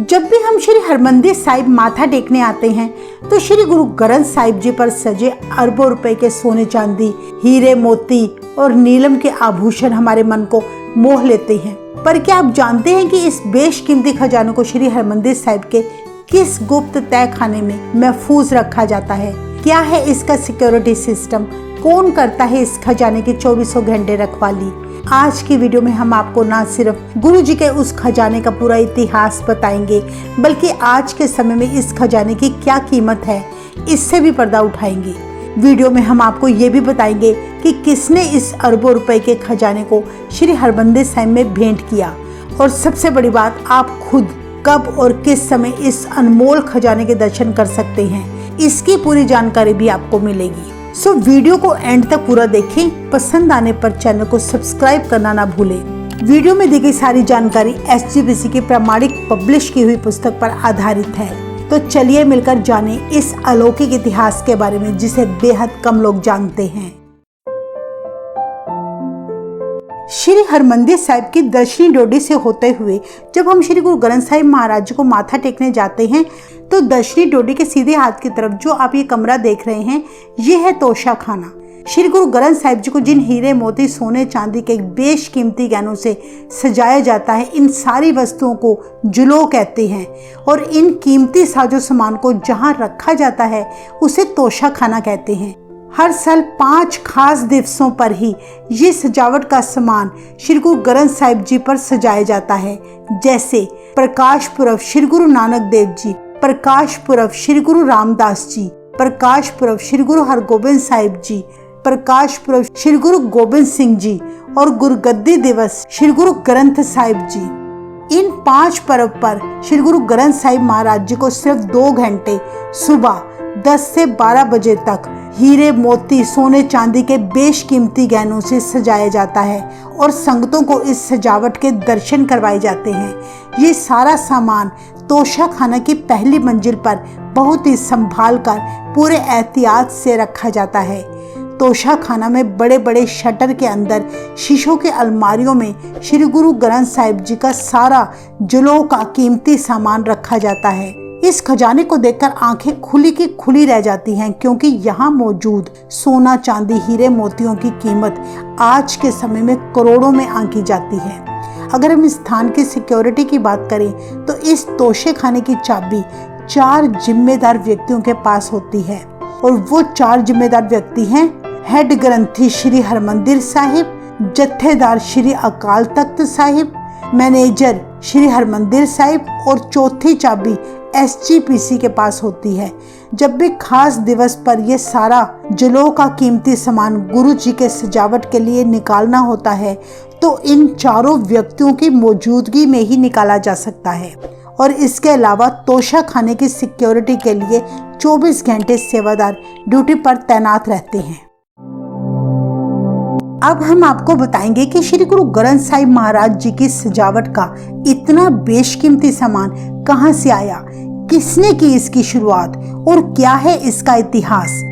जब भी हम श्री हरमंदिर साहिब माथा टेकने आते हैं तो श्री गुरु ग्रंथ साहिब जी पर सजे अरबों रुपए के सोने चांदी, हीरे मोती और नीलम के आभूषण हमारे मन को मोह लेते हैं। पर क्या आप जानते हैं कि इस बेशकीमती खजानों को श्री हरमंदिर साहिब के किस गुप्त तय खाने में महफूज रखा जाता है? क्या है इसका सिक्योरिटी सिस्टम? कौन करता है इस खजाने की 24 घंटे रखवाली? आज की वीडियो में हम आपको ना सिर्फ गुरु जी के उस खजाने का पूरा इतिहास बताएंगे, बल्कि आज के समय में इस खजाने की क्या कीमत है, इससे भी पर्दा उठाएंगे। वीडियो में हम आपको ये भी बताएंगे कि किसने इस अरबों रुपए के खजाने को श्री हरमंदिर साहिब में भेंट किया, और सबसे बड़ी बात, आप खुद कब और किस समय इस अनमोल खजाने के दर्शन कर सकते हैं, इसकी पूरी जानकारी भी आपको मिलेगी। सो वीडियो को एंड तक पूरा देखें। पसंद आने पर चैनल को सब्सक्राइब करना ना भूलें। वीडियो में दी गई सारी जानकारी SGBC की प्रामाणिक पब्लिश की हुई पुस्तक पर आधारित है। तो चलिए मिलकर जानें इस अलौकिक इतिहास के बारे में जिसे बेहद कम लोग जानते हैं। श्री हरमंदिर साहिब की दक्षिणी डोडी से होते हुए जब हम श्री गुरु ग्रंथ साहिब महाराज जी को माथा टेकने जाते हैं तो दक्षिणी डोडी के सीधे हाथ की तरफ जो आप ये कमरा देख रहे हैं, ये है तोशा खाना। श्री गुरु ग्रंथ साहिब जी को जिन हीरे मोती सोने चांदी के बेशकीमती गहनों से सजाया जाता है, इन सारी वस्तुओं को जुलो कहते हैं, और इन कीमती साजो सामान को जहाँ रखा जाता है उसे तोशा खाना कहते हैं। हर साल 5 खास दिवसों पर ही ये सजावट का सामान श्री गुरु ग्रंथ साहिब जी पर सजाया जाता है, जैसे प्रकाश पुरब श्री गुरु नानक देव जी, प्रकाश पुरब श्री गुरु रामदास जी, प्रकाश पुरब श्री गुरु हरगोबिंद साहिब जी, प्रकाश पुरब श्री गुरु गोबिंद सिंह जी और गुरुगद्दी दिवस श्री गुरु ग्रंथ साहिब जी। इन 5 पर्व पर श्री गुरु ग्रंथ साहिब महाराज जी को सिर्फ 2 घंटे सुबह 10 से 12 बजे तक हीरे मोती सोने चांदी के बेशकीमती गहनों से सजाया जाता है और संगतों को इस सजावट के दर्शन करवाए जाते हैं। ये सारा सामान तोशा खाना की पहली मंजिल पर बहुत ही संभाल कर पूरे एहतियात से रखा जाता है। तोशा खाना में बड़े बड़े शटर के अंदर शीशों के अलमारियों में श्री गुरु ग्रंथ साहिब जी का सारा जुलो का कीमती सामान रखा जाता है। इस खजाने को देखकर आंखें खुली की खुली रह जाती हैं, क्योंकि यहाँ मौजूद सोना चांदी हीरे मोतियों की कीमत आज के समय में करोड़ों में आंकी जाती है। अगर हम इस स्थान की सिक्योरिटी की बात करें तो इस तोशे खाने की चाबी 4 जिम्मेदार व्यक्तियों के पास होती है, और वो 4 जिम्मेदार व्यक्ति हैं हेड ग्रंथी श्री हरमंदिर साहिब, जत्थेदार श्री अकाल तख्त साहिब, मैनेजर श्री हरमंदिर साहिब, और चौथी चाबी SGPC के पास होती है। जब भी खास दिवस पर यह सारा जुलो का कीमती सामान गुरु जी के सजावट के लिए निकालना होता है तो इन चारों व्यक्तियों की मौजूदगी में ही निकाला जा सकता है, और इसके अलावा तोशा खाने की सिक्योरिटी के लिए 24 घंटे सेवादार ड्यूटी पर तैनात रहते हैं। अब हम आपको बताएंगे कि श्री गुरु ग्रंथ साहिब महाराज जी की सजावट का इतना बेशकीमती सामान कहां से आया, किसने की इसकी शुरुआत और क्या है इसका इतिहास।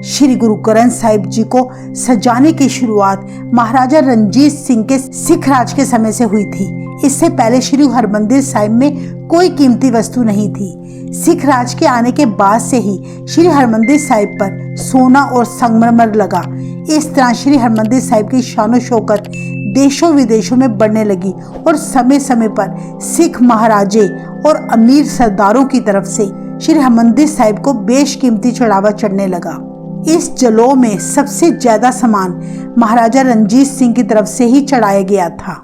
श्री गुरु ग्रंथ साहिब जी को सजाने की शुरुआत महाराजा रणजीत सिंह के सिख राज के समय से हुई थी। इससे पहले श्री हरमंदिर साहिब में कोई कीमती वस्तु नहीं थी। सिख राज के आने के बाद से ही श्री हरमंदिर साहिब पर सोना और संगमरमर लगा। इस तरह श्री हरमंदिर साहिब की शानो शौकत देशों विदेशों में बढ़ने लगी, और समय समय पर सिख महाराजे और अमीर सरदारों की तरफ से श्री हरमंदिर साहिब को बेशकीमती चढ़ावा चढ़ने लगा। इस जलो में सबसे ज्यादा सामान महाराजा रणजीत सिंह की तरफ से ही चढ़ाया गया था।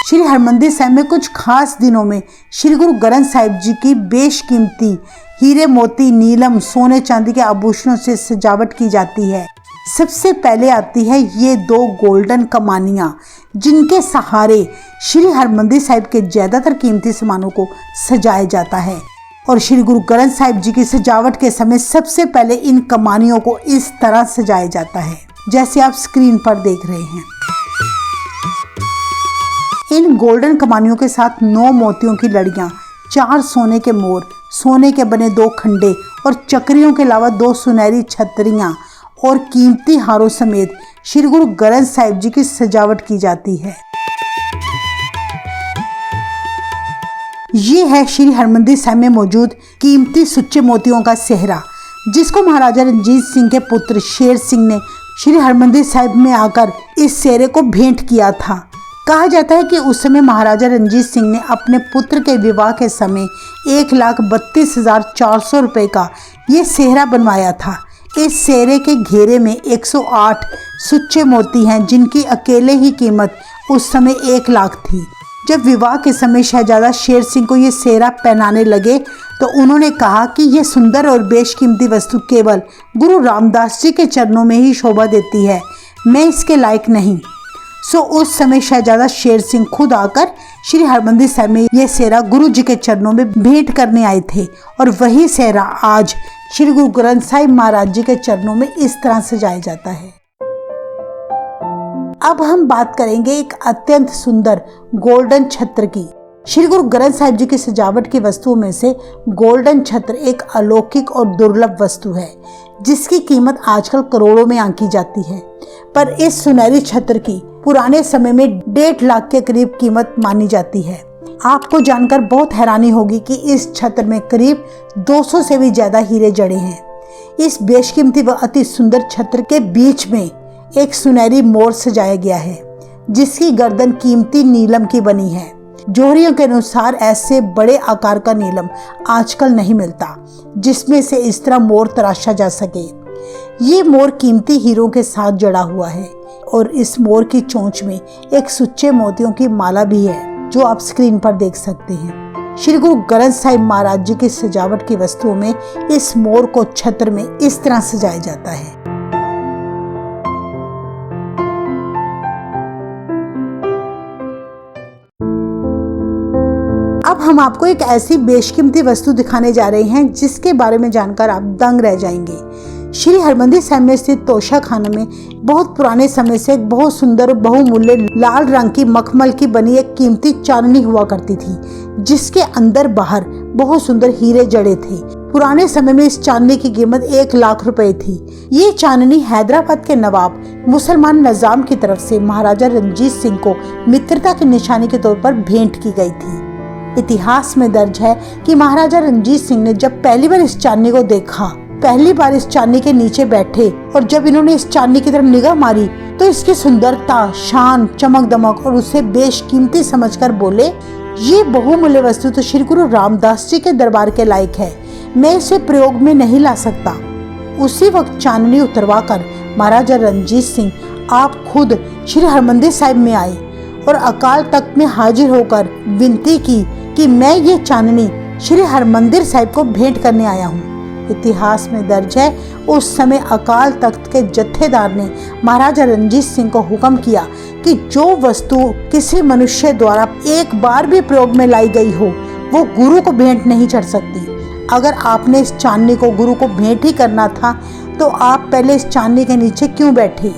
श्री हरमंदिर साहिब में कुछ खास दिनों में श्री गुरु ग्रंथ साहिब जी की बेशकीमती हीरे मोती नीलम सोने चांदी के आभूषणों से सजावट की जाती है। सबसे पहले आती है ये 2 गोल्डन कमानियां, जिनके सहारे श्री हरमंदिर साहिब के ज्यादातर कीमती सामानों को सजाया जाता है। और श्री गुरु ग्रंथ साहिब जी की सजावट के समय सबसे पहले इन कमानियों को इस तरह सजाया जाता है जैसे आप स्क्रीन पर देख रहे हैं। इन गोल्डन कमानियों के साथ 9 मोतियों की लड़ियां, 4 सोने के मोर, सोने के बने 2 खंडे और चक्रियों के अलावा 2 सुनहरी छतरियां और कीमती हारों समेत श्री गुरु ग्रंथ साहिब जी की सजावट की जाती है। ये है श्री हरमंदिर साहिब में मौजूद कीमती सुच्चे मोतियों का सेहरा, जिसको महाराजा रणजीत सिंह के पुत्र शेर सिंह ने श्री हरमंदिर साहिब में आकर इस सेहरे को भेंट किया था। कहा जाता है कि उस समय महाराजा रणजीत सिंह ने अपने पुत्र के विवाह के समय 1,32,400 रुपये का ये सेहरा बनवाया था। इस सेहरे के घेरे में 108 सुच्चे मोती हैं, जिनकी अकेले ही कीमत उस समय 1 लाख थी। जब विवाह के समय शहजादा शेर सिंह को ये सेहरा पहनाने लगे तो उन्होंने कहा कि यह सुंदर और बेशकीमती वस्तु केवल गुरु रामदास जी के चरणों में ही शोभा देती है, मैं इसके लायक नहीं। सो उस समय शहजादा शेर सिंह खुद आकर श्री हरमंदिर साहिब में यह सेहरा गुरु जी के चरणों में भेंट करने आए थे, और वही सेहरा आज श्री गुरु ग्रंथ साहिब महाराज जी के चरणों में इस तरह सजाया जाता है। अब हम बात करेंगे एक अत्यंत सुंदर गोल्डन छत्र की। श्री गुरु ग्रंथ साहिब जी की सजावट की वस्तुओं में से गोल्डन छत्र एक अलौकिक और दुर्लभ वस्तु है, जिसकी कीमत आजकल करोड़ों में आंकी जाती है। पर इस सुनहरी छत्र की पुराने समय में 1.5 लाख के करीब कीमत मानी जाती है। आपको जानकर बहुत हैरानी होगी कि इस छत्र में करीब 200 से भी ज्यादा हीरे जड़े हैं। इस बेशकीमती व अति सुंदर छत्र के बीच में एक सुनहरी मोर सजाया गया है, जिसकी गर्दन कीमती नीलम की बनी है। जोहरियों के अनुसार ऐसे बड़े आकार का नीलम आजकल नहीं मिलता, जिसमें से इस तरह मोर तराशा जा सके। ये मोर कीमती हीरों के साथ जड़ा हुआ है, और इस मोर की चोंच में एक सुच्चे मोतियों की माला भी है, जो आप स्क्रीन पर देख सकते हैं। श्री गुरु ग्रंथ साहिब महाराज जी की सजावट की वस्तुओं में इस मोर को छत्र में इस तरह सजाया जाता है। अब हम आपको एक ऐसी बेशकीमती वस्तु दिखाने जा रहे हैं जिसके बारे में जानकर आप दंग रह जाएंगे। श्री हरमंदिर साहिब में स्थित तोशा खाना में बहुत पुराने समय से एक बहुत सुंदर बहुमूल्य लाल रंग की मखमल की बनी एक कीमती चांदनी हुआ करती थी, जिसके अंदर बाहर बहुत सुंदर हीरे जड़े थे। पुराने समय में इस चांदनी की कीमत 1 लाख रुपए थी। ये चांदनी हैदराबाद के नवाब मुसलमान निजाम की तरफ से महाराजा रणजीत सिंह को मित्रता की निशानी के तौर पर भेंट की गई थी। इतिहास में दर्ज है कि महाराजा रणजीत सिंह ने जब पहली बार इस चांदनी को देखा, पहली बार इस चांदनी के नीचे बैठे और जब इन्होंने इस चांदनी की तरफ निगाह मारी तो इसकी सुंदरता, शान, चमक दमक और उसे बेशकीमती समझकर बोले, ये बहुमूल्य वस्तु तो श्री गुरु रामदास जी के दरबार के लायक है, मैं इसे प्रयोग में नहीं ला सकता। उसी वक्त चांदनी उतरवा कर महाराजा रणजीत सिंह आप खुद श्री हरमंदिर साहिब में आए और अकाल तख्त में हाजिर होकर विनती की कि मैं ये चांदनी श्री हरमंदिर साहिब को भेंट करने आया हूँ। इतिहास में दर्ज है उस समय अकाल तख्त के जत्थेदार ने महाराजा रणजीत सिंह को हुक्म किया कि जो वस्तु किसी मनुष्य द्वारा एक बार भी प्रयोग में लाई गई हो वो गुरु को भेंट नहीं चढ़ सकती। अगर आपने इस चांदनी को गुरु को भेंट ही करना था तो आप पहले इस चांदनी के नीचे क्यों बैठे।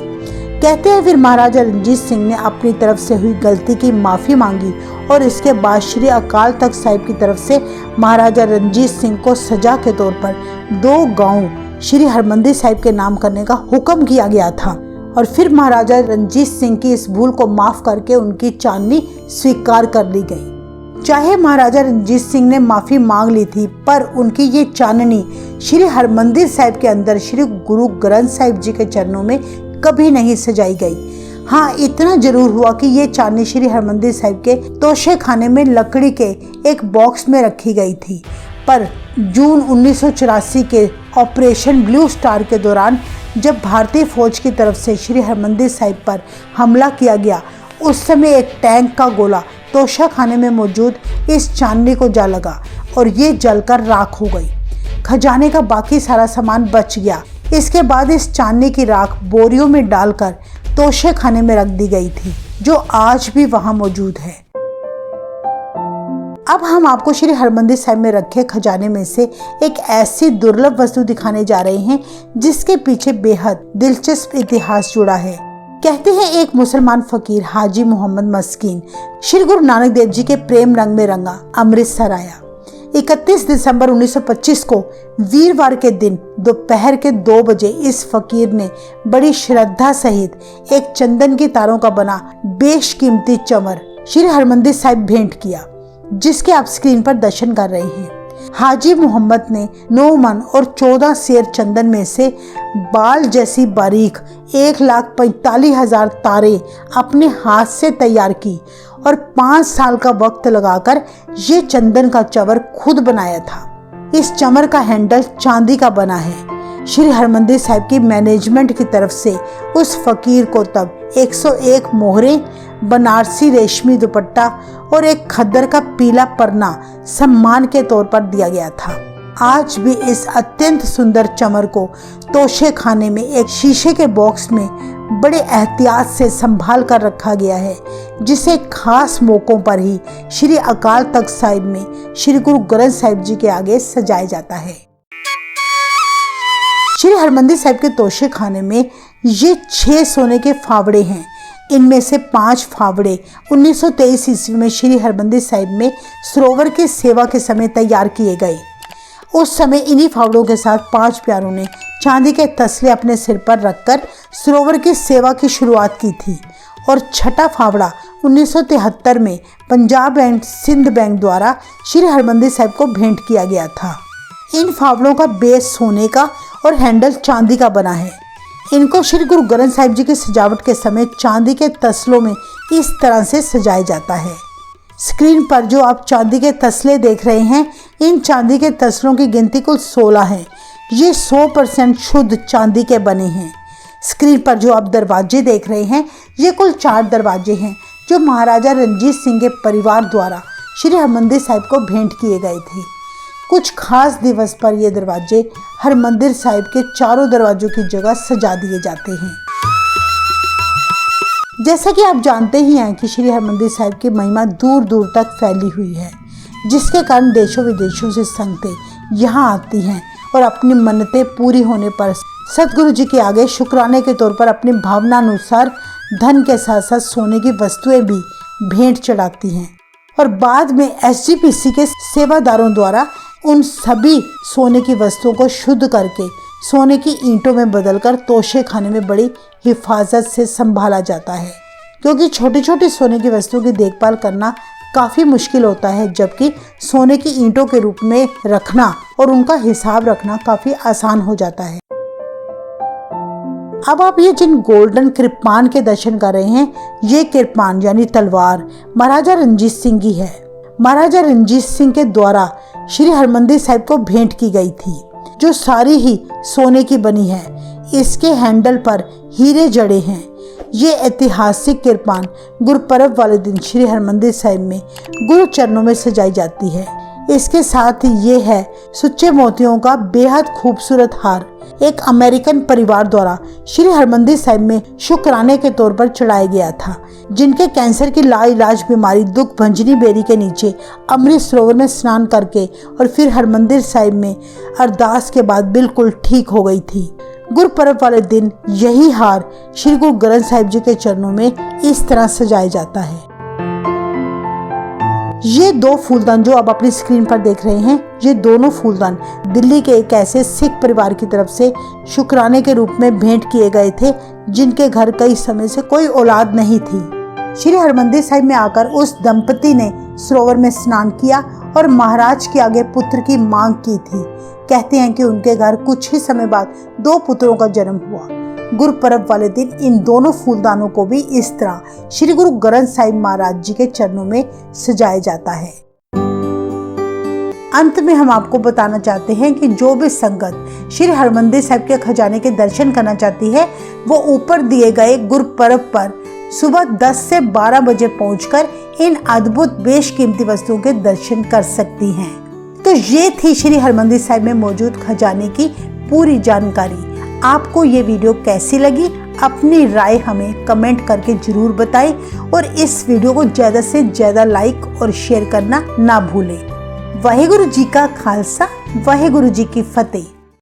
कहते हैं फिर महाराजा रणजीत सिंह ने अपनी तरफ से हुई गलती की माफ़ी मांगी और इसके बाद श्री अकाल तख्त साहिब की तरफ से महाराजा रणजीत सिंह को सजा के तौर पर 2 गांव श्री हरमंदिर साहिब के नाम करने का हुक्म किया गया था, और फिर महाराजा रणजीत सिंह की इस भूल को माफ़ करके उनकी चांदनी स्वीकार कर ली गई। चाहे महाराजा रणजीत सिंह ने माफ़ी मांग ली थी, पर उनकी ये चांदनी श्री हरमंदिर साहिब के अंदर श्री गुरु ग्रंथ साहिब जी के चरणों में कभी नहीं सजाई गई। हाँ, इतना जरूर हुआ कि ये चांदनी श्री हरमंदिर साहिब के तोशे खाने में लकड़ी के एक बॉक्स में रखी गई थी, पर जून 1984 के ऑपरेशन ब्लू स्टार के दौरान जब भारतीय फौज की तरफ से श्री हरमंदिर साहिब पर हमला किया गया, उस समय एक टैंक का गोला तोशा खाने में मौजूद इस चांदनी को जा लगा और ये जलकर राख हो गई। खजाने का बाकी सारा सामान बच गया। इसके बाद इस चांदनी की राख बोरियों में डालकर तोशे खाने में रख दी गई थी, जो आज भी वहां मौजूद है। अब हम आपको श्री हरमंदिर साहिब में रखे खजाने में से एक ऐसी दुर्लभ वस्तु दिखाने जा रहे हैं जिसके पीछे बेहद दिलचस्प इतिहास जुड़ा है। कहते हैं एक मुसलमान फकीर हाजी मोहम्मद मस्कीन श्री गुरु नानक देव जी के प्रेम रंग में रंगा अमृतसर आया। 31 दिसंबर 1925 को वीरवार के दिन दोपहर के 2 बजे इस फकीर ने बड़ी श्रद्धा सहित एक चंदन की तारों का बना बेशकीमती चमर श्री हरमंदिर साहिब भेंट किया। जिसके आप स्क्रीन पर दर्शन कर रहे हैं। हाजी मोहम्मद ने 9 मन और 14 सेर चंदन में से बाल जैसी बारीक 1,45,000 तारे अपने हाथ से तैयार की और 5 साल का वक्त लगाकर ये चंदन का चवर खुद बनाया था। इस चमर का हैंडल चांदी का बना है। श्री हरमंदिर साहिब की मैनेजमेंट की तरफ से उस फकीर को तब 101 मोहरे, बनारसी रेशमी दुपट्टा और एक खद्दर का पीला परना सम्मान के तौर पर दिया गया था। आज भी इस अत्यंत सुंदर चमर को तोशे खाने में एक शीशे के बॉक्स में बड़े एहतियात से संभाल कर रखा गया है, जिसे खास मौकों पर ही श्री अकाल तख्त साहिब में श्री गुरु ग्रंथ साहिब जी के आगे सजाया जाता है। श्री हरमंदिर साहिब के तोशे खाने में ये 6 सोने के फावड़े हैं। इनमें से 5 फावड़े 1923 ईस्वी में श्री हरमंदिर साहिब में सरोवर की सेवा के समय तैयार किए गए। उस समय इन्हीं फावड़ों के साथ 5 प्यारों ने चांदी के तसले अपने सिर पर रखकर सरोवर की सेवा की शुरुआत की थी और छठा फावड़ा 1973 में पंजाब एंड सिंध बैंक द्वारा श्री हरमंदिर साहिब को भेंट किया गया था। इन फावड़ों का बेस सोने का और हैंडल चांदी का बना है। इनको श्री गुरु ग्रंथ साहिब जी की सजावट के समय चांदी के तसलों में इस तरह से सजाया जाता है। स्क्रीन पर जो आप चांदी के तसले देख रहे हैं, इन चांदी के तसलों की गिनती कुल 16 है। ये 100% शुद्ध चांदी के बने हैं। स्क्रीन पर जो आप दरवाजे देख रहे हैं, ये कुल 4 दरवाजे हैं जो महाराजा रणजीत सिंह के परिवार द्वारा श्री हरमंदिर साहिब को भेंट किए गए थे। कुछ खास दिवस पर ये दरवाजे हरमंदिर साहिब के चारों दरवाजों की जगह सजा दिए जाते हैं। जैसा कि आप जानते ही हैं कि श्री हरमंदिर साहिब की महिमा दूर दूर तक फैली हुई है, जिसके कारण देशों विदेशों से संगतें यहाँ आती हैं और अपनी मन्नतें पूरी होने पर सतगुरु जी के आगे शुक्राने के तौर पर अपनी भावनानुसार धन के साथ साथ सोने की वस्तुएं भी भेंट चढ़ाती हैं और बाद में SGPC के सेवादारों द्वारा उन सभी सोने की वस्तुओं को शुद्ध करके सोने की ईंटों में बदलकर तोशे खाने में बड़ी हिफाजत से संभाला जाता है, क्योंकि छोटी छोटी सोने की वस्तुओं की देखभाल करना काफ़ी मुश्किल होता है, जबकि सोने की ईंटों के रूप में रखना और उनका हिसाब रखना काफ़ी आसान हो जाता है। अब आप ये जिन गोल्डन कृपान के दर्शन कर रहे हैं, ये कृपान यानी तलवार महाराजा रणजीत सिंह की है। महाराजा रणजीत सिंह के द्वारा श्री हरमंदिर साहिब को भेंट की गई थी, जो सारी ही सोने की बनी है। इसके हैंडल पर हीरे जड़े हैं। ये ऐतिहासिक कृपान गुरुपर्व वाले दिन श्री हरमंदिर साहिब में गुरु चरणों में सजाई जाती है। इसके साथ ही ये है सुच्चे मोतियों का बेहद खूबसूरत हार, एक अमेरिकन परिवार द्वारा श्री हरमंदिर साहिब में शुक्राने के तौर पर चढ़ाया गया था, जिनके कैंसर की लाइलाज बीमारी दुख भंजनी बेरी के नीचे अमृत सरोवर में स्नान करके और फिर हरमंदिर साहिब में अरदास के बाद बिल्कुल ठीक हो गई थी। गुरुपर्व वाले दिन यही हार श्री गुरु ग्रंथ साहिब जी के चरणों में इस तरह सजाया जाता है। ये 2 फूलदान जो आप अपनी स्क्रीन पर देख रहे हैं, ये दोनों फूलदान दिल्ली के एक ऐसे सिख परिवार की तरफ से शुक्राने के रूप में भेंट किए गए थे, जिनके घर कई समय से कोई औलाद नहीं थी। श्री हरमंदिर साहिब में आकर उस दंपति ने सरोवर में स्नान किया और महाराज के आगे पुत्र की मांग की थी। कहते हैं कि उनके घर कुछ ही समय बाद 2 पुत्रों का जन्म हुआ। गुरुपर्व वाले दिन इन दोनों फूलदानों को भी इस तरह श्री गुरु ग्रंथ साहिब महाराज जी के चरणों में सजाया जाता है। अंत में हम आपको बताना चाहते हैं कि जो भी संगत श्री हरमंदिर साहिब के खजाने के दर्शन करना चाहती है, वो ऊपर दिए गए गुरुपर्व पर सुबह 10 से 12 बजे पहुंचकर इन अद्भुत बेशकीमती वस्तुओं के दर्शन कर सकती हैं। तो ये थी श्री हरमंदिर साहिब में मौजूद खजाने की पूरी जानकारी। आपको ये वीडियो कैसी लगी, अपनी राय हमें कमेंट करके जरूर बताएं और इस वीडियो को ज़्यादा से ज़्यादा लाइक और शेयर करना ना भूलें। वाहेगुरु जी का खालसा, वाहेगुरु जी की फतेह।